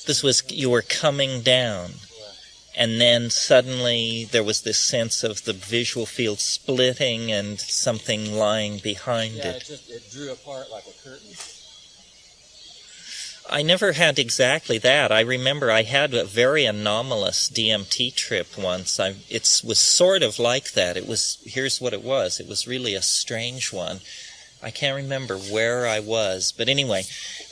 This was, you were coming down. And then suddenly there was this sense of the visual field splitting and something lying behind it. Yeah, it drew apart like a curtain. I never had exactly that. I remember I had a very anomalous DMT trip once. It was sort of like that. Here's what it was. It was really a strange one. I can't remember where I was. But anyway,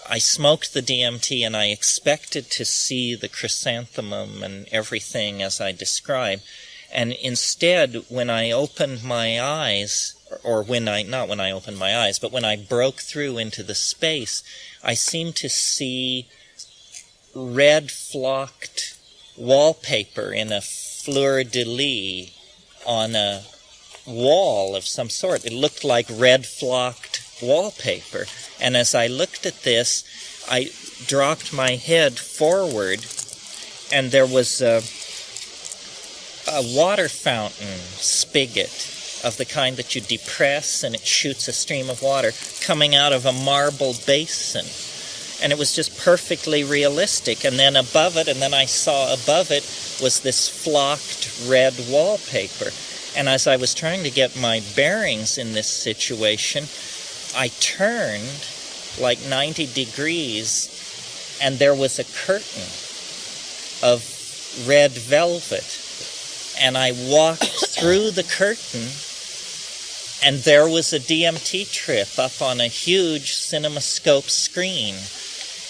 I smoked the DMT and I expected to see the chrysanthemum and everything as I described. And instead, when I opened my eyes, or not when I opened my eyes, but when I broke through into the space, I seemed to see red flocked wallpaper in a fleur-de-lis on a wall of some sort. It looked like red flocked wallpaper. And as I looked at this, I dropped my head forward, and there was a water fountain spigot of the kind that you depress and it shoots a stream of water coming out of a marble basin. And it was just perfectly realistic. And then above it, and then I saw above it, was this flocked red wallpaper. And as I was trying to get my bearings in this situation, I turned like 90 degrees, and there was a curtain of red velvet. And I walked through the curtain, and there was a DMT trip up on a huge CinemaScope screen.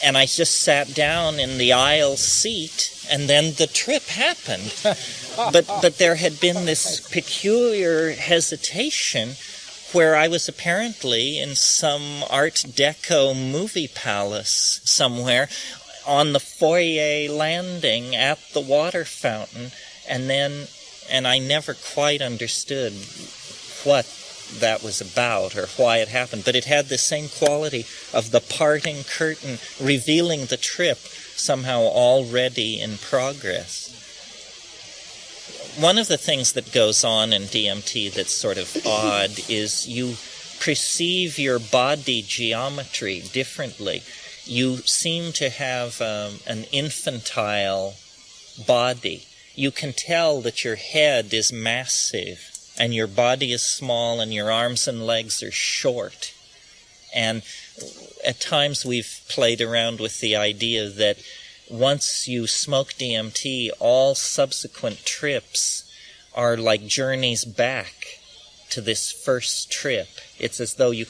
And I just sat down in the aisle seat, and then the trip happened. But there had been this peculiar hesitation where I was apparently in some Art Deco movie palace somewhere on the foyer landing at the water fountain, and I never quite understood what that was about or why it happened, but it had the same quality of the parting curtain revealing the trip somehow already in progress. One of the things that goes on in DMT that's sort of odd is you perceive your body geometry differently. You seem to have an infantile body. You can tell that your head is massive and your body is small and your arms and legs are short. And at times we've played around with the idea that once you smoke DMT, all subsequent trips are like journeys back to this first trip. It's as though you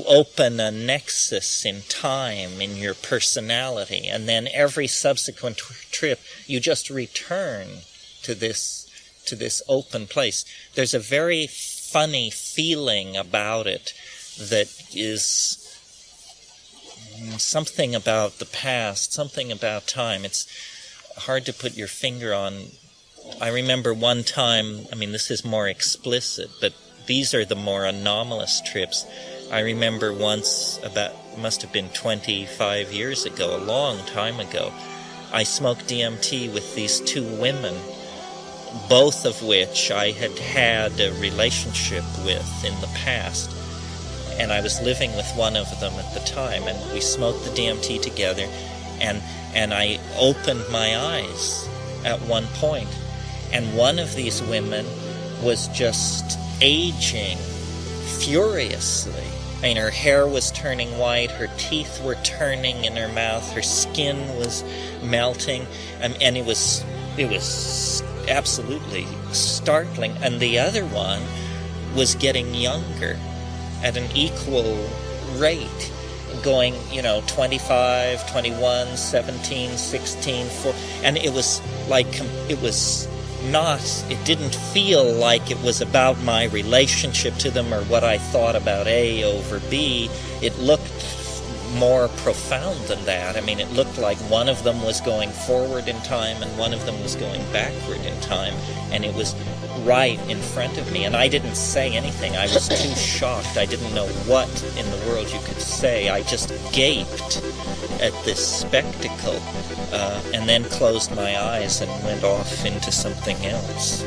open a nexus in time in your personality, and then every subsequent trip you just return to this open place. There's a very funny feeling about it that is something about the past, something about time. It's hard to put your finger on. I remember one time, this is more explicit, but these are the more anomalous trips. I remember once, must have been 25 years ago, a long time ago, I smoked DMT with these two women, both of which I had had a relationship with in the past. And I was living with one of them at the time, and we smoked the DMT together, and I opened my eyes at one point, and one of these women was just aging furiously. Her hair was turning white, her teeth were turning in her mouth, her skin was melting, and it was absolutely startling. And the other one was getting younger at an equal rate, going, 25, 21, 17, 16, 4, and it was like, it didn't feel like it was about my relationship to them or what I thought about A over B. It looked more profound than that. It looked like one of them was going forward in time and one of them was going backward in time, and it was right in front of me, and I didn't say anything. I was too shocked. I didn't know what in the world you could say. I just gaped at this spectacle, and then closed my eyes and went off into something else.